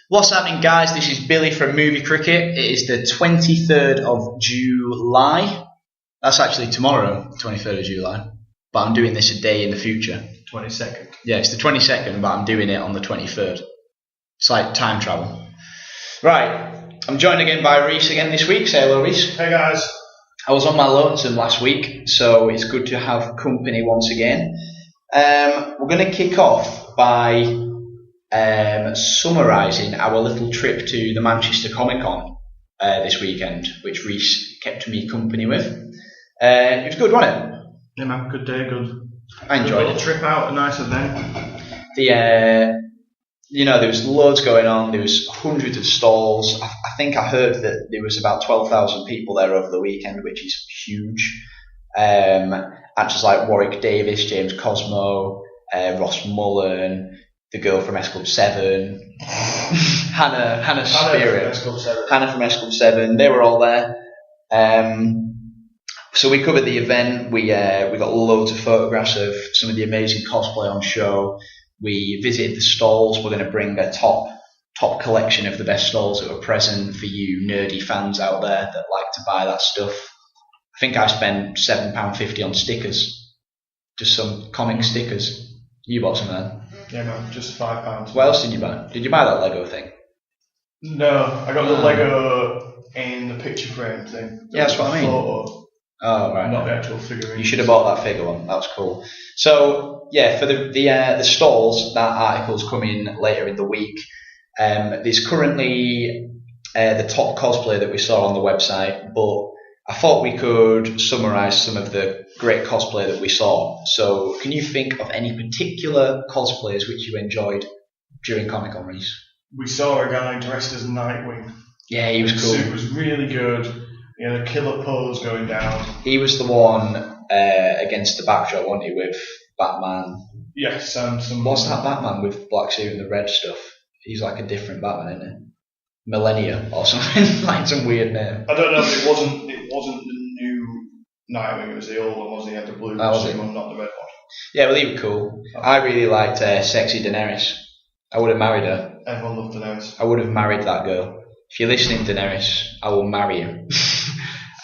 What's happening, guys? This is Billy from Movie Cricket. It is the 23rd of July. That's actually tomorrow, 23rd of July. But I'm doing this a day in the future. 22nd. Yeah, it's the 22nd, but I'm doing it on the 23rd. It's like time travel. Right, I'm joined again by Rhys again this week. Say hello, Rhys. Hey, guys. I was on my lonesome last week, so it's good to have company once again. We're going to kick off by summarising our little trip to the Manchester Comic Con this weekend, which Rhys kept me company with. It was good, wasn't it? Yeah, man, good day, good. I enjoyed it. A trip out, a nice event. There was loads going on. There was hundreds of stalls. I think I heard that there was about 12,000 people there over the weekend, which is huge. Actors like Warwick Davis, James Cosmo, Ross Mullen, the girl from S Club 7, Hannah Spirit, Hannah from S Club 7. They were all there. So we covered the event. We got loads of photographs of some of the amazing cosplay on show. We visited the stalls. We're going to bring a top collection of the best stalls that were present for you nerdy fans out there that like to buy that stuff. I think I spent £7.50 on stickers, just some comic stickers. You bought some of them? Yeah, man, just £5. What else did you buy? Did you buy that Lego thing? No, I got the Lego in the picture frame thing. Yeah, that's what I mean. Photo. Oh, right. Not the actual figurine. You should have bought that figure one. That was cool. So, yeah, for the stalls, that article's coming later in the week. There's currently the top cosplay that we saw on the website, but I thought we could summarise some of the great cosplay that we saw. So, can you think of any particular cosplays which you enjoyed during Comic-Con, Rhys? We saw a guy dressed as Nightwing. Yeah, he was cool. The suit was really good. He had a killer pose going down. He was the one against the backdrop, wasn't he, with Batman? Yes, and some... What's that Batman with black suit and the red stuff? He's like a different Batman, isn't he? Millennia or something, like some weird name. I don't know, but it wasn't the new Nightwing, it was the old one, wasn't he? He had the blue costume on, not the red one. Yeah, well, he was cool. I really liked sexy Daenerys. I would have married her. Everyone loved Daenerys. I would have married that girl. If you're listening, Daenerys, I will marry you.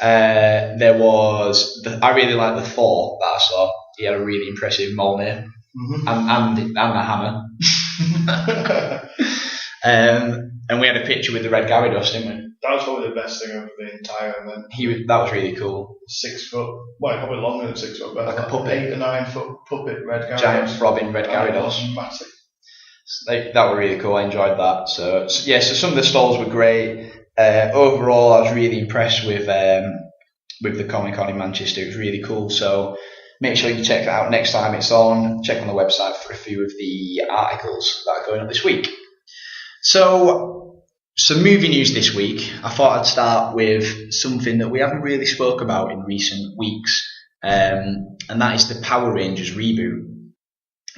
I really liked the Thor that I saw. He had a really impressive Mjolnir and a hammer. And we had a picture with the Red Gyarados, didn't we? That was probably the best thing of the entire event. That was really cool. 6 foot, well, probably longer than 6 foot, but like a puppet. 8 or 9 foot puppet Red Gyarados. Giant throbbing Red Gyarados. Massive. That were really cool. I enjoyed that. So some of the stalls were great. Overall, I was really impressed with the Comic Con in Manchester. It was really cool. So make sure you check that out next time it's on. Check on the website for a few of the articles that are going up this week. So some movie news this week. I thought I'd start with something that we haven't really spoke about in recent weeks, and that is the Power Rangers reboot.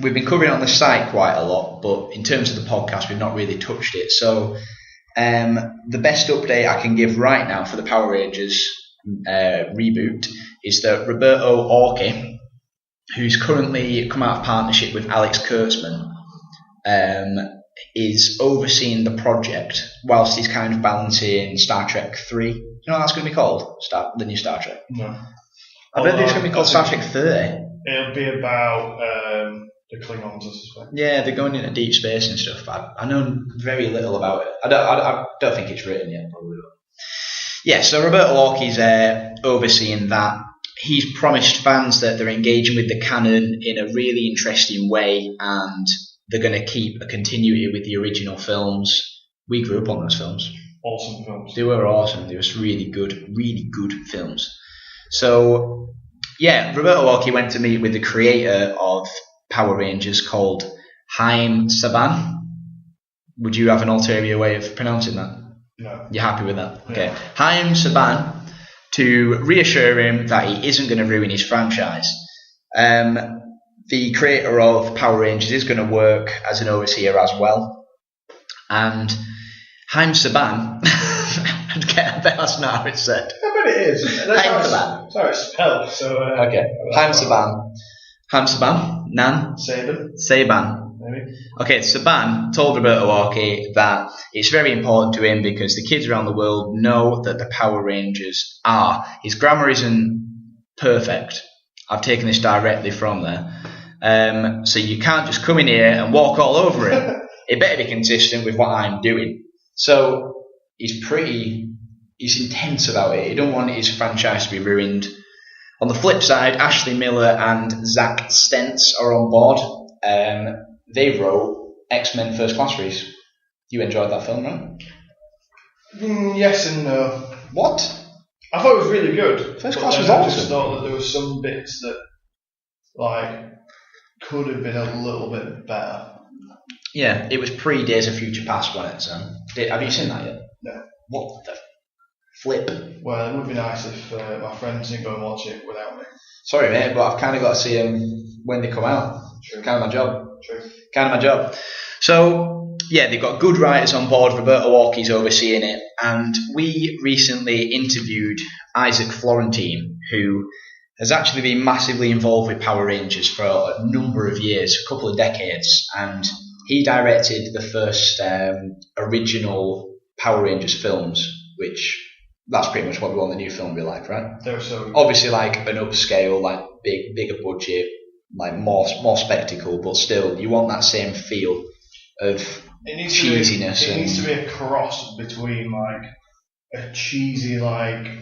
We've been covering it on the site quite a lot, but in terms of the podcast, we've not really touched it. So the best update I can give right now for the Power Rangers reboot is that Roberto Orci, who's currently come out of partnership with Alex Kurtzman, is overseeing the project whilst he's kind of balancing Star Trek 3. You know what that's going to be called? The new Star Trek? No. I bet it's going to be called Star Trek 30. It'll be about the Klingons, I suspect. Yeah, they're going into deep space and stuff. I know very little about it. I don't think it's written yet, probably. Yeah, so Roberto Orci's overseeing that. He's promised fans that they're engaging with the canon in a really interesting way, and they're going to keep a continuity with the original films. We grew up on those films. Awesome films. They were awesome. They were really good films. So, yeah, Roberto Orci went to meet with the creator of Power Rangers called Haim Saban. Would you have an ulterior way of pronouncing that? No. You're happy with that? Yeah. Okay. Haim Saban, to reassure him that he isn't going to ruin his franchise. The creator of Power Rangers is going to work as an overseer as well. And Haim Saban, I bet that's not how it's said. I bet it is. Haim Saban. Sorry, it's spelled. So, okay. Haim Saban. Nan. Saban. Saban. maybe. Okay, Saban told Roberto Walkie that it's very important to him because the kids around the world know that the Power Rangers are. His grammar isn't perfect. I've taken this directly from there. So you can't just come in here and walk all over it. It better be consistent with what I'm doing. So he's intense about it. He don't want his franchise to be ruined. On the flip side, Ashley Miller and Zach Stentz are on board. They wrote X-Men First Class, Rhys. You enjoyed that film, right? Yes and no. What? I thought it was really good. First Class was awesome. I just thought that there were some bits that, like, could have been a little bit better. Yeah, it was pre-Days of Future Past, wasn't it? So, have you seen that yet? No. What the flip? Well, it would be nice if my friends didn't go and watch it without me. Sorry, mate, but I've kind of got to see them when they come out. True. Kind of my job. True. Kind of my job. So, yeah, they've got good writers on board. Roberto Walkie's overseeing it. And we recently interviewed Isaac Florentine, who has actually been massively involved with Power Rangers for a number of years, a couple of decades. And he directed the first original Power Rangers films, which that's pretty much what we want the new film to be like, right? They're so obviously like an upscale, like bigger budget, like more spectacle, but still you want that same feel of cheesiness. It needs to be a cross between like a cheesy like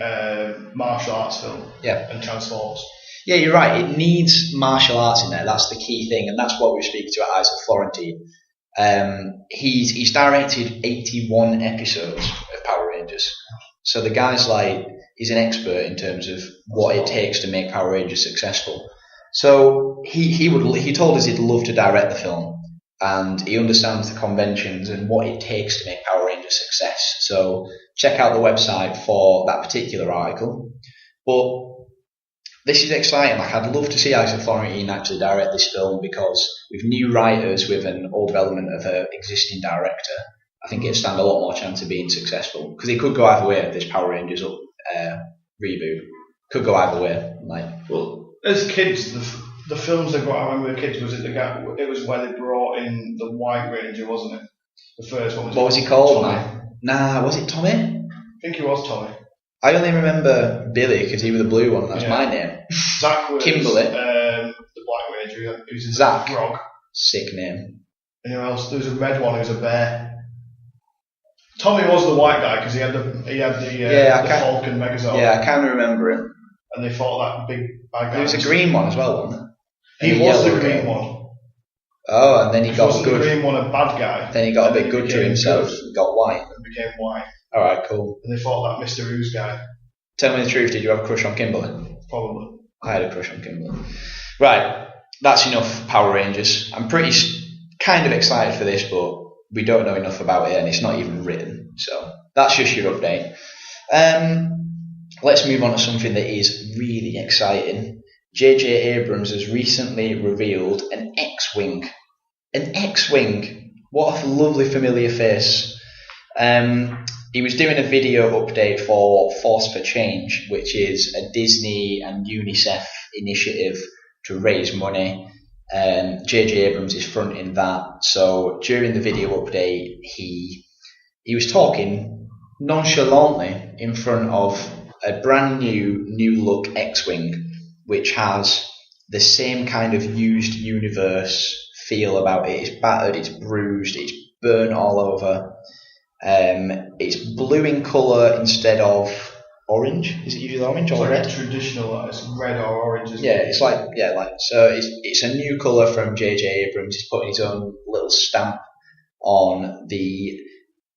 martial arts film and Transformers. Yeah, you're right. It needs martial arts in there. That's the key thing, and that's what we speak to Isaac Florentine. He's directed 81 episodes of Power Rangers. So the guy's like, he's an expert in terms of what it takes to make Power Rangers successful. So he told us he'd love to direct the film, and he understands the conventions and what it takes to make Power Rangers success. So check out the website for that particular article. But this is exciting. Like, I'd love to see Isaac Florentine actually direct this film, because with new writers, with an old development of an existing director, I think it'd stand a lot more chance of being successful, because it could go either way. This Power Rangers reboot could go either way. Like, well, as kids, the films they brought. I remember the kids. Was it the guy? It was where they brought in the White Ranger, wasn't it? The first one. What was he called? Nah, was it Tommy? I think he was Tommy. I only remember Billy because he was the blue one. That's my name. Zach was Kimberly. The Black Ranger. Who's a Zach. Frog. Sick name. And who else? There was a red one who was a bear. Tommy was the white guy because he had the Falcon Megazord. Yeah, I kind of remember him. And they fought that big bad guy. There was a green one as well, wasn't there? He was the green one. Oh, and then he got good. The green one a bad guy. Then he got a bit good to himself. He got white. And became white. All right, cool. And they fought that Mr. Ooze guy. Tell me the truth. Did you have a crush on Kimberly? Probably. I had a crush on Kimberly. Right, that's enough Power Rangers. I'm pretty kind of excited for this, but we don't know enough about it, and it's not even written. So that's just your update. Let's move on to something that is really exciting. J.J. Abrams has recently revealed an X-Wing. An X-Wing. What a lovely familiar face. He was doing a video update for Force for Change, which is a Disney and UNICEF initiative to raise money. J.J. Abrams is fronting that. So during the video update, he was talking nonchalantly in front of a brand new look X-Wing, which has the same kind of used universe feel about it. It's battered, it's bruised, it's burnt all over. It's blue in colour instead of orange. Is it usually orange or red? Traditional, it's red or orange. It's so it's a new colour from J.J. Abrams. He's putting his own little stamp on the.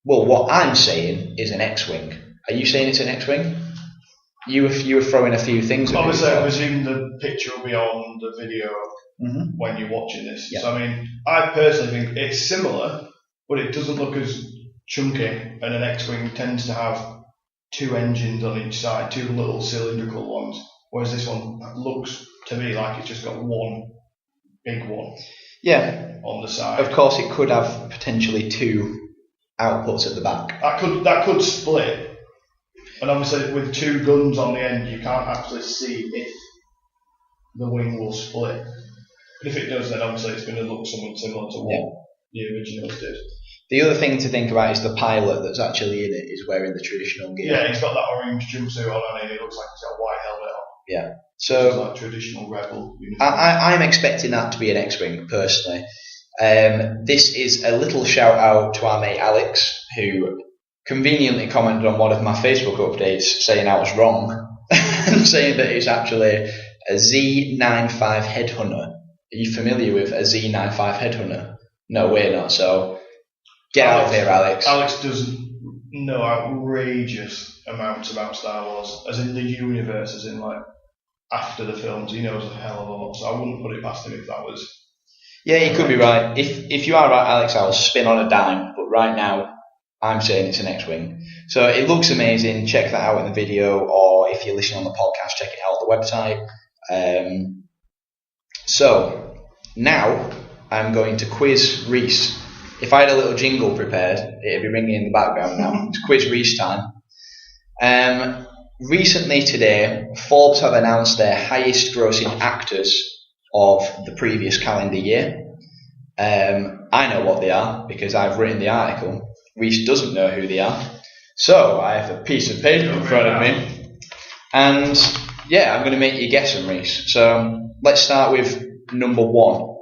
Well, what I'm saying is an X-Wing. Are you saying it's an X-Wing? You were throwing a few things. Obviously, I presume the picture will be on the video when you're watching this. Yeah. So I mean, I personally think it's similar, but it doesn't look as chunky, and an X-Wing tends to have two engines on each side, two little cylindrical ones, whereas this one looks to me like it's just got one big one on the side. Of course, it could have potentially two outputs at the back. That could split, and obviously with two guns on the end, you can't actually see if the wing will split. But if it does, then obviously it's going to look somewhat similar to what the originals did. The other thing to think about is the pilot that's actually in it is wearing the traditional gear. Yeah, he's got that orange jumpsuit on and it looks like he's got a white helmet on. Yeah. So it's like traditional rebel uniform. I'm expecting that to be an X-Wing, personally. This is a little shout out to our mate Alex, who conveniently commented on one of my Facebook updates saying I was wrong and saying that it's actually a Z95 headhunter. Are you familiar with a Z95 headhunter? No, we're not. So get out of here, Alex. Alex doesn't know outrageous amounts about Star Wars, as in the universe, as in like after the films. He knows a hell of a lot, so I wouldn't put it past him if that was. Yeah, you could be right. If you are right, Alex, I'll spin on a dime. But right now, I'm saying it's an X-Wing. So it looks amazing. Check that out in the video, or if you're listening on the podcast, check it out on the website. So now I'm going to quiz Rhys. If I had a little jingle prepared, it'd be ringing in the background now. It's quiz Rhys time. Recently today, Forbes have announced their highest grossing actors of the previous calendar year. I know what they are because I've written the article. Rhys doesn't know who they are. So I have a piece of paper in front of me. And yeah, I'm going to make you guess them, Rhys. So let's start with number 1.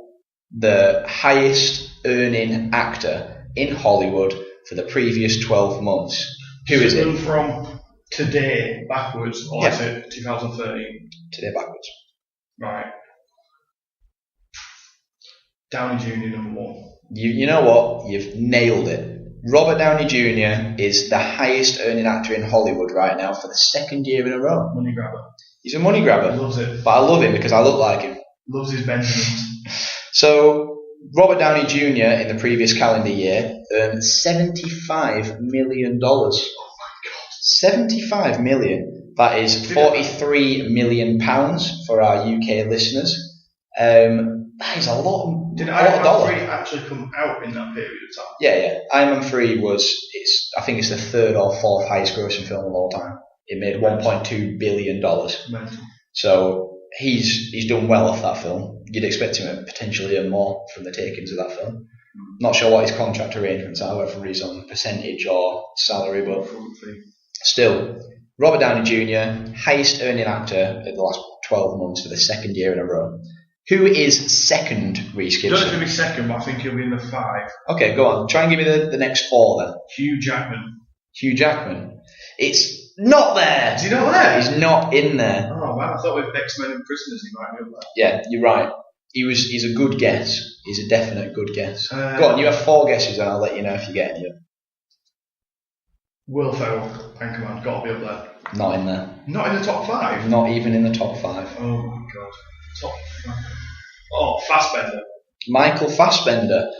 The highest earning actor in Hollywood for the previous 12 months. Who is it? From today backwards, or is it 2013? Today backwards. Right. Downey Jr. number 1. You know what? You've nailed it. Robert Downey Jr. is the highest earning actor in Hollywood right now for the 2nd year in a row. Money grabber. He's a money grabber. He loves it. But I love him because I look like him. Loves his Benjamins. So, Robert Downey Jr. in the previous calendar year earned $75 million. Oh my God. $75 million. That is £43 million for our UK listeners. That is a lot. Did Iron Man 3 actually come out in that period of time? Yeah. Iron Man 3 I think it's the 3rd or 4th highest grossing film of all time. It made $1.2 billion. Mental. So he's done well off that film. You'd expect him to potentially earn more from the takings of that film. Not sure what his contract arrangements are, whether he's on percentage or salary, but still, Robert Downey Jr., highest earning actor in the last 12 months for the 2nd year in a row. Who is second, Rhys Gibson? I don't think he'll be second, but I think he'll be in the 5. Okay, go on. Try and give me the next 4 then. Hugh Jackman. Hugh Jackman. It's not there. Is he not there? He's not in there. Oh man, I thought with X-Men and Prisoners he might be up there. Yeah, you're right. He's a good guess. He's a definite good guess. Go on, you have 4 guesses and I'll let you know if you get any. Will Ferrell, Anchorman, got to be up there. Not in there. Not in the top 5? Not even in the top 5. Oh my God. Top 5. Oh, Fassbender. Michael Fassbender.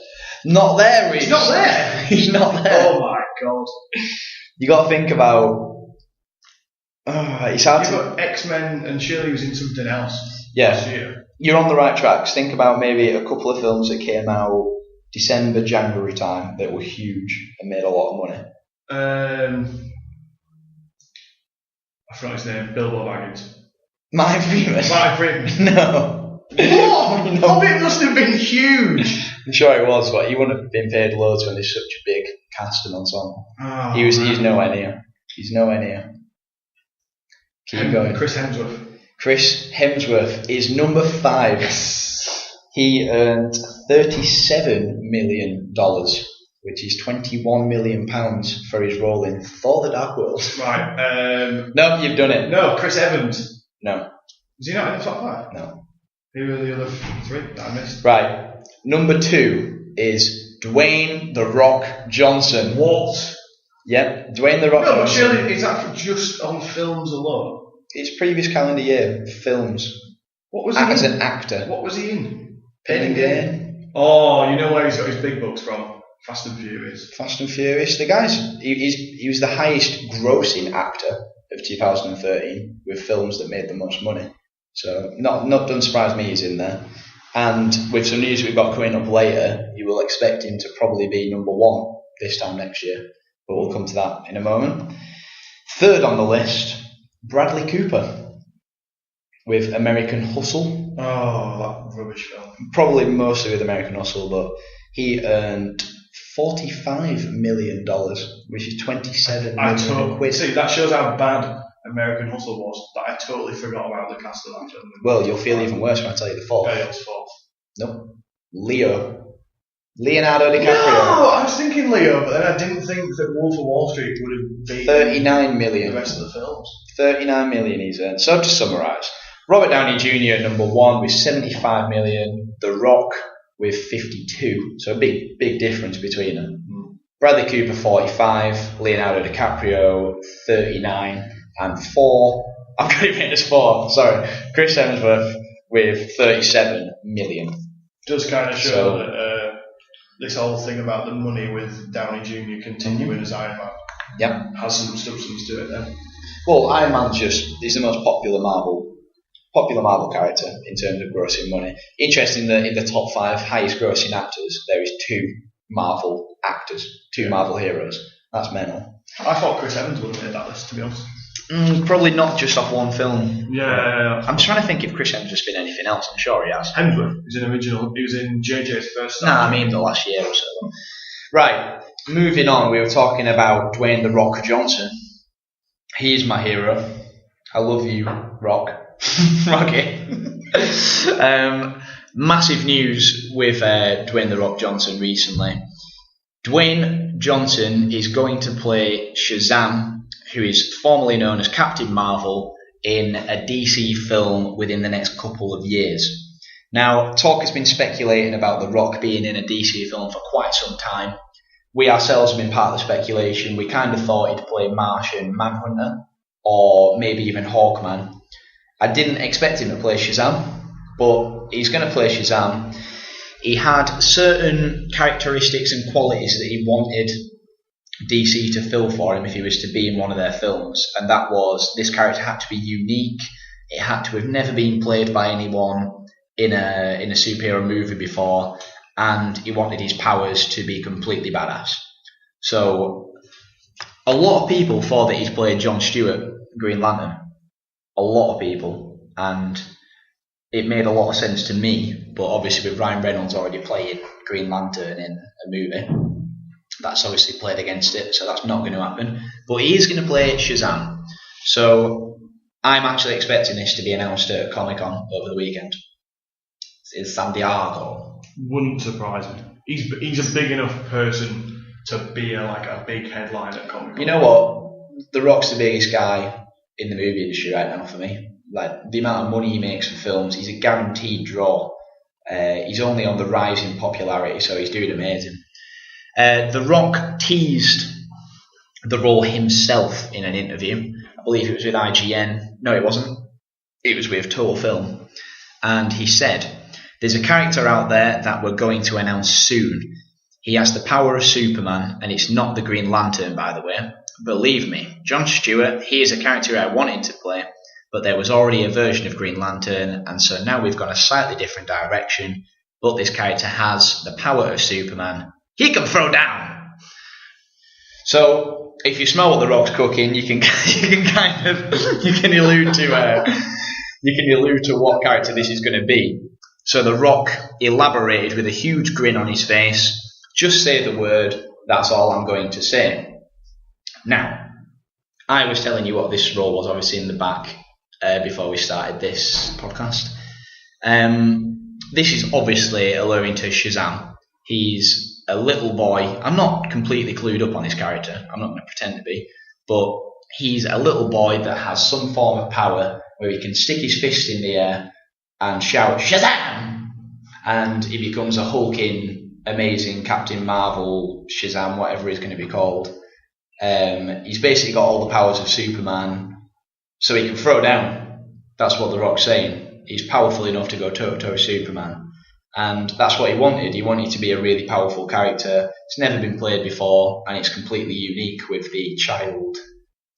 Not there, Rhys. He's not there? He's not there. Oh my God. You got to think about... it's hard You've got X-Men and Shirley was in something else. Yeah. You're on the right tracks. Think about maybe a couple of films that came out December, January time that were huge and made a lot of money. I forgot his name. Bilbo Baggins. Martin Freeman. No. What? No. Hobbit must have been huge. I'm sure it was, but he wouldn't have been paid loads when there's such a big cast and ensemble. Oh, he's nowhere near. He's nowhere near. Keep going. Chris Hemsworth. Chris Hemsworth is number 5. Yes. He earned $37 million, which is £21 million for his role in Thor: The Dark World. Right. No, you've done it. No, Chris Evans. No. Is he not in the top 5? No. Who are the other 3 that I missed? Right. Number 2 is Dwayne The Rock Johnson. What? Yep, Dwayne The Rock Johnson. No, but surely is that just on films alone? It's previous calendar year, films. What was he as in? an actor? What was he in? Pain and Gain. Oh, you know where he's got his big bucks from? Fast and Furious. Fast and Furious. The guy's he was the highest grossing actor of 2013 with films that made the most money. So not doesn't surprise me he's in there. And with some news we've got coming up later, you will expect him to probably be number 1 this time next year. But we'll come to that in a moment. 3rd on the list, Bradley Cooper. with American Hustle. Oh, that rubbish film. Probably mostly with American Hustle, but he earned $45 million, which is 27 million quid. See, that shows how bad American Hustle was, that I totally forgot about the cast of that film. Well, you'll feel even worse when I tell you the fourth. Okay, it's fourth. Nope. Leonardo DiCaprio. No, I was thinking Leo, but then I didn't think that Wolf of Wall Street would have beaten 39 million. The rest of the films. 39 million he's earned. So to summarise, Robert Downey Jr. at number 1 with 75 million, The Rock with 52, so a big difference between them. Bradley Cooper 45, Leonardo DiCaprio 39, and 4. I'm going to make this 4. Sorry, Chris Hemsworth with 37 million. Does kind of show that this whole thing about the money with Downey Jr. continuing as Iron Man has some substance to it then. Well, Iron Man's he's the most popular Marvel character in terms of grossing money. Interesting that in the top 5 highest grossing actors, there is 2 Marvel actors, 2 Marvel heroes. That's mental. I thought Chris Evans would have made that list, to be honest. Probably not just off one film. Yeah. I'm trying to think if Chris Hemsworth's been anything else. I'm sure he has. Hemsworth is an original. He was in JJ's first. I mean the last year or so. Right. Moving on, we were talking about Dwayne "The Rock" Johnson. He is my hero. I love you, Rock. Rocky. Massive news with Dwayne "The Rock" Johnson recently. Dwayne Johnson is going to play Shazam, who is formerly known as Captain Marvel, in a DC film within the next couple of years. Now, talk has been speculating about The Rock being in a DC film for quite some time. We ourselves have been part of the speculation. We kind of thought he'd play Martian Manhunter, or maybe even Hawkman. I didn't expect him to play Shazam, but he's going to play Shazam. He had certain characteristics and qualities that he wanted DC to fill for him if he was to be in one of their films, and that was this character had to be unique. It had to have never been played by anyone in a superhero movie before, and he wanted his powers to be completely badass. So a lot of people thought that he's played Jon Stewart, Green Lantern. A lot of people, and it made a lot of sense to me, but obviously with Ryan Reynolds already playing Green Lantern in a movie, that's obviously played against it, so that's not going to happen. But he is going to play Shazam. So I'm actually expecting this to be announced at Comic-Con over the weekend. It's San Diego. Wouldn't surprise me. He's a big enough person to be a big headline at Comic-Con. You know what? The Rock's the biggest guy in the movie industry right now for me. Like, the amount of money he makes from films, he's a guaranteed draw. He's only on the rise in popularity, so he's doing amazing. The Rock teased the role himself in an interview. I believe it was with IGN. No, it wasn't. It was with Total Film. And he said, "There's a character out there that we're going to announce soon. He has the power of Superman, and it's not the Green Lantern, by the way. Believe me, Jon Stewart, he is a character I wanted to play, but there was already a version of Green Lantern, and so now we've gone a slightly different direction, but this character has the power of Superman. He can throw down." So if you smell what The Rock's cooking, you can allude to what character this is going to be. So The Rock elaborated with a huge grin on his face. "Just say the word, that's all I'm going to say." Now, I was telling you what this role was obviously in the back before we started this podcast. This is obviously alluding to Shazam. He's a little boy. I'm not completely clued up on his character. I'm not going to pretend to be. But he's a little boy that has some form of power where he can stick his fist in the air and shout Shazam! And he becomes a hulking, amazing Captain Marvel, Shazam, whatever he's going to be called. He's basically got all the powers of Superman, so he can throw down. That's what The Rock's saying. He's powerful enough to go toe-to-toe with Superman. And that's what he wanted. He wanted to be a really powerful character. It's never been played before, and it's completely unique with the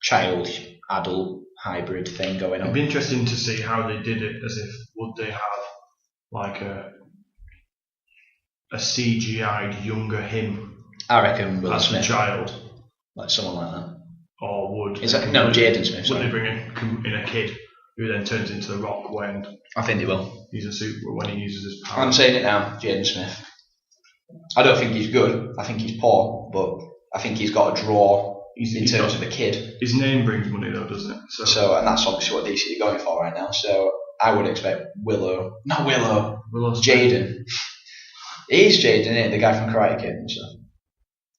child-adult hybrid thing going on. It'd be interesting to see how they did it, as if would they have like a CGI'd younger him I reckon Will as Smith. a child. Like someone like that. Or would... Is that, no, Jaden Smith. Would they bring in a kid? who then turns into the Rock when I think they will. He's a super when he uses his power. I'm saying it now, Jaden Smith. I don't think he's good. I think he's poor, but I think he's got a draw in terms of a kid. His name brings money though, doesn't it? So and that's obviously what DC are going for right now. So I would expect Jaden. He's Jaden, isn't it? The guy from Karate Kid and stuff.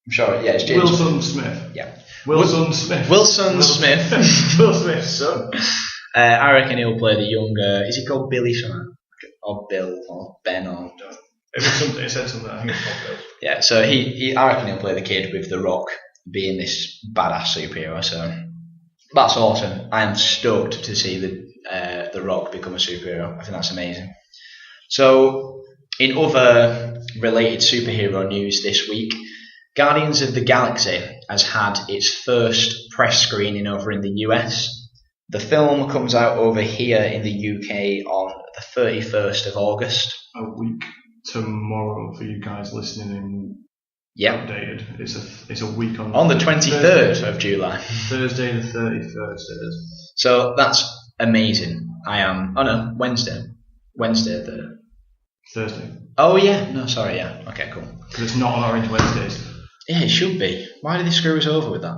I'm sure, yeah, it's Jaden Wilson Smith. Yeah. Wilson Smith. Wilson Smith. Will Smith's son. I reckon he'll play the younger. Is he called Billy something? Or Bill or Ben or? It said something. I think it's called Bill. Yeah. So I reckon he'll play the kid with the Rock being this badass superhero. So that's awesome. I am stoked to see the Rock become a superhero. I think that's amazing. So in other related superhero news this week, Guardians of the Galaxy has had its first press screening over in the US. The film comes out over here in the UK on the 31st of August. A week tomorrow for you guys listening in. Yeah. Updated. It's a week on the 23rd of July. Thursday the 31st it is. So that's amazing. Wednesday. Wednesday the Thursday. Oh yeah. No, sorry, yeah. Okay, cool. Because it's not on Orange Wednesdays. Yeah, it should be. Why did they screw us over with that?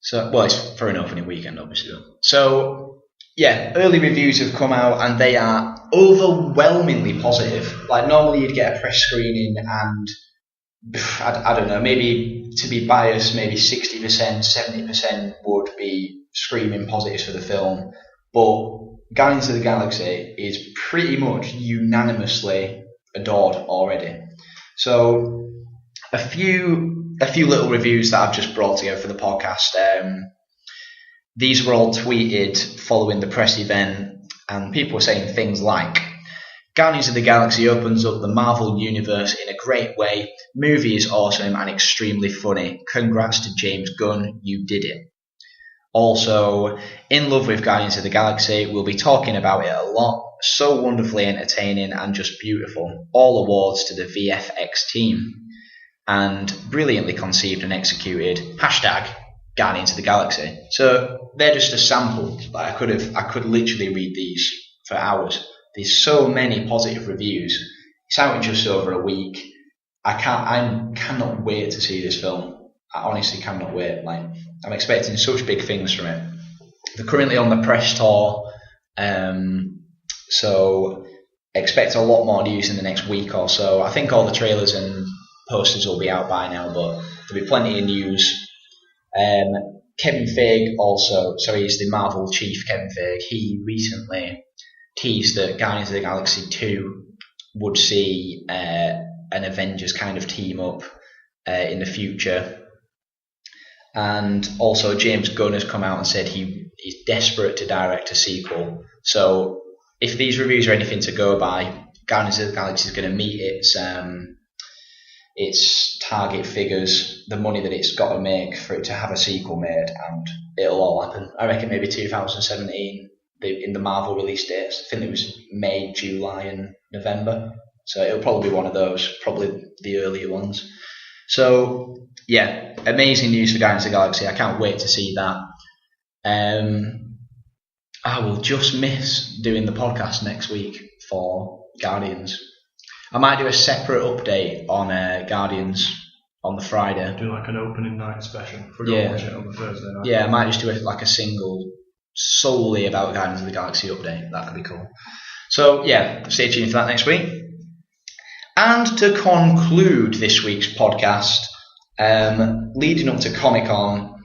So, well, it's for an opening weekend, obviously. So, yeah, early reviews have come out and they are overwhelmingly positive. Like, normally you'd get a press screening and, I don't know, maybe to be biased, maybe 60%, 70% would be screaming positives for the film. But Guardians of the Galaxy is pretty much unanimously adored already. So, a few little reviews that I've just brought together for the podcast. These were all tweeted following the press event, and people were saying things like, Guardians of the Galaxy opens up the Marvel Universe in a great way. Movie is awesome and extremely funny. Congrats to James Gunn, you did it. Also, in love with Guardians of the Galaxy, we'll be talking about it a lot. So wonderfully entertaining and just beautiful. All awards to the VFX team. And brilliantly conceived and executed. # Guardians of the Galaxy. So they're just a sample. Like I could literally read these for hours. There's so many positive reviews. It's out in just over a week. I cannot wait to see this film. I honestly cannot wait. Like I'm expecting such big things from it. They're currently on the press tour, so expect a lot more news in the next week or so. I think all the trailers and posters will be out by now, but there'll be plenty of news. Kevin Feige he's the Marvel chief, Kevin Feige. He recently teased that Guardians of the Galaxy 2 would see an Avengers kind of team up in the future. And also James Gunn has come out and said he's desperate to direct a sequel. So if these reviews are anything to go by, Guardians of the Galaxy is going to meet its target figures, the money that it's got to make for it to have a sequel made, and it'll all happen. I reckon maybe 2017 in the Marvel release dates. I think it was May, July and November. So it'll probably be one of those, probably the earlier ones. So yeah, amazing news for Guardians of the Galaxy. I can't wait to see that. I will just miss doing the podcast next week for Guardians. I might do a separate update on Guardians on the Friday. Do like an opening night special. If we go watch it on the Thursday night. Yeah, I might just do a single solely about Guardians of the Galaxy update. That could be cool. So yeah, stay tuned for that next week. And to conclude this week's podcast, leading up to Comic-Con,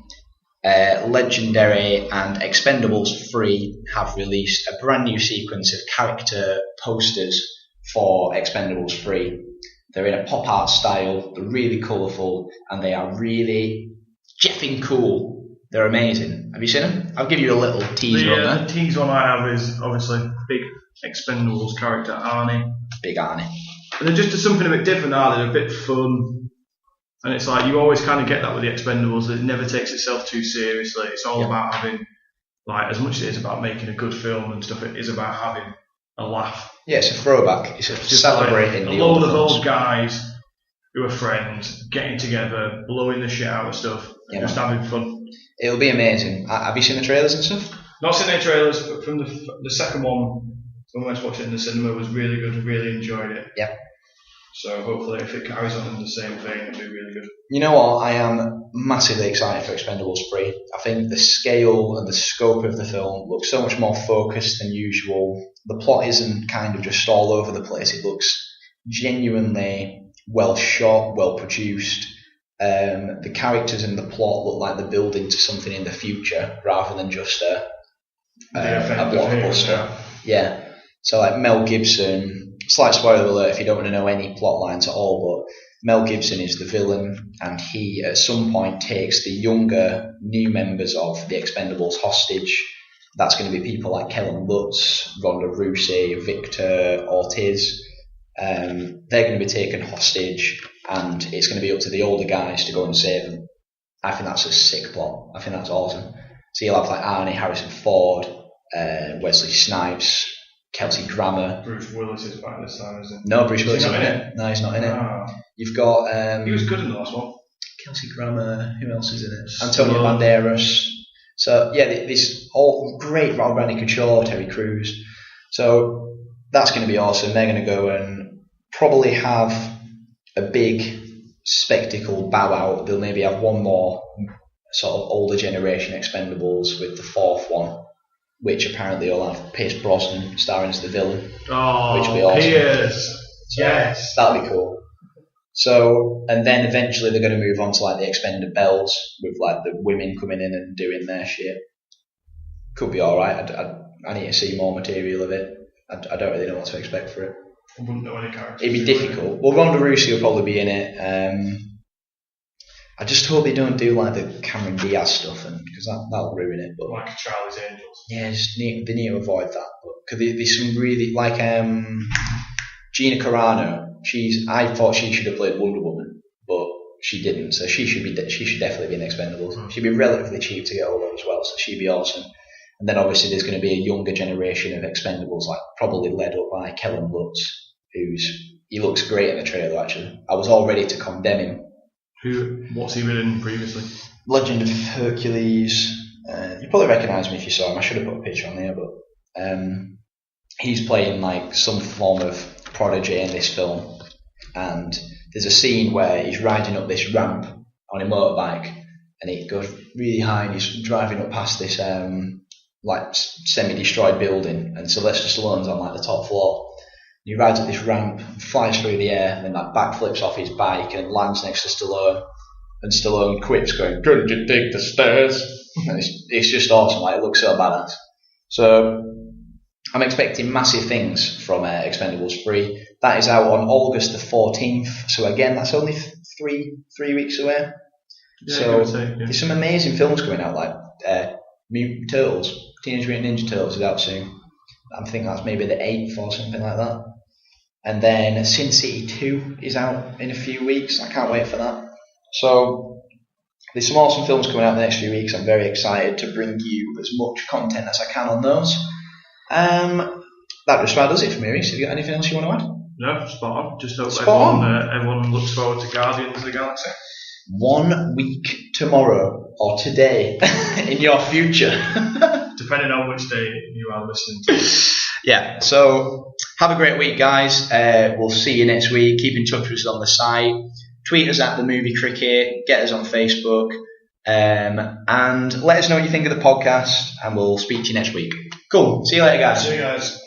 Legendary and Expendables 3 have released a brand new sequence of character posters for Expendables 3. They're in a pop art style, they're really colourful, and they are really jeffing cool. They're amazing. Have you seen them? I'll give you a little teaser on that. The teaser one I have is obviously big Expendables character Arnie. Big Arnie. And they're just something a bit different, are they? They're a bit fun. And it's like, you always kind of get that with the Expendables, it never takes itself too seriously. It's all about having, like, as much as it is about making a good film and stuff, it is about having a laugh. Yeah, it's a throwback. It's just celebrating like a load of old guys who are friends getting together, blowing the shit out of stuff, and just having fun. It'll be amazing. Have you seen the trailers and stuff? Not seen any trailers, but from the second one, when we went to watch it in the cinema, was really good. Really enjoyed it. Yep. So hopefully, if it carries on in the same vein, it'll be really good. You know what? I am massively excited for Expendables 3. I think the scale and the scope of the film looks so much more focused than usual. The plot isn't kind of just all over the place. It looks genuinely well shot, well produced. The characters in the plot look like they're building to something in the future rather than just a blockbuster. Yeah. So like Mel Gibson, slight spoiler alert if you don't want to know any plot lines at all, but Mel Gibson is the villain, and he at some point takes the younger new members of the Expendables hostage. That's going to be people like Kellen Lutz, Ronda Rousey, Victor Ortiz. They're going to be taken hostage, and it's going to be up to the older guys to go and save them. I think that's a sick plot. I think that's awesome. So you'll have like Arnie, Harrison Ford, Wesley Snipes, Kelsey Grammer. Bruce Willis is back this time, isn't he? No, Bruce Willis isn't in it. No, he's not in it. You've got... he was good in the last one. Kelsey Grammer. Who else is in it? Antonio Banderas. So, yeah, this all great. Randy Couture, Terry Crews. So that's going to be awesome. They're going to go and probably have a big spectacle bow out. They'll maybe have one more sort of older generation Expendables with the fourth one, which apparently will have Pierce Brosnan starring as the villain. Oh, which will be awesome. Pierce! So yes! That'll be cool. So, and then eventually they're going to move on to like the Expendables with like the women coming in and doing their shit. Could be alright. I need to see more material of it. I don't really know what to expect for it. I wouldn't know any characters. It'd be difficult. Well, Ronda Rousey will probably be in it. I just hope they don't do like the Cameron Diaz stuff, and because that'll ruin it. But like Charlie's Angels. Yeah, they need to avoid that. But because there's some really like Gina Carano. I thought she should have played Wonder Woman, but she didn't. So she should definitely be in Expendables. She'd be relatively cheap to get over as well, so she'd be awesome. And then obviously there's going to be a younger generation of Expendables, like probably led up by Kellen Lutz, he looks great in the trailer actually. I was all ready to condemn him. What's he been in previously? Legend of Hercules. You probably recognise him if you saw him. I should have put a picture on there, but he's playing like some form of prodigy in this film. And there's a scene where he's riding up this ramp on a motorbike, and it goes really high, and he's driving up past this like semi-destroyed building, and Sylvester Stallone's on like the top floor. He rides up this ramp, flies through the air, and then like backflips off his bike and lands next to Stallone. And Stallone quips, going, "Couldn't you take the stairs?" And it's just awesome. Like, it looks so badass. So I'm expecting massive things from Expendables 3. That is out on August the 14th. So again, that's only three weeks away. Yeah, so there's some amazing films coming out, like Mutant Turtles, Teenage Mutant Ninja Turtles is out soon. I think that's maybe the 8th or something like that. And then Sin City 2 is out in a few weeks. I can't wait for that. So there's some awesome films coming out in the next few weeks. I'm very excited to bring you as much content as I can on those. That just about does it for me, Rhys. Have you got anything else you want to add? No, spot on. Just hope everyone looks forward to Guardians of the Galaxy. 1 week tomorrow, or today, in your future. Depending on which day you are listening to. Yeah, so have a great week, guys. We'll see you next week. Keep in touch with us on the site. Tweet us at The Movie Cricket. Get us on Facebook. And let us know what you think of the podcast. And we'll speak to you next week. Cool. See you later, guys. See you guys.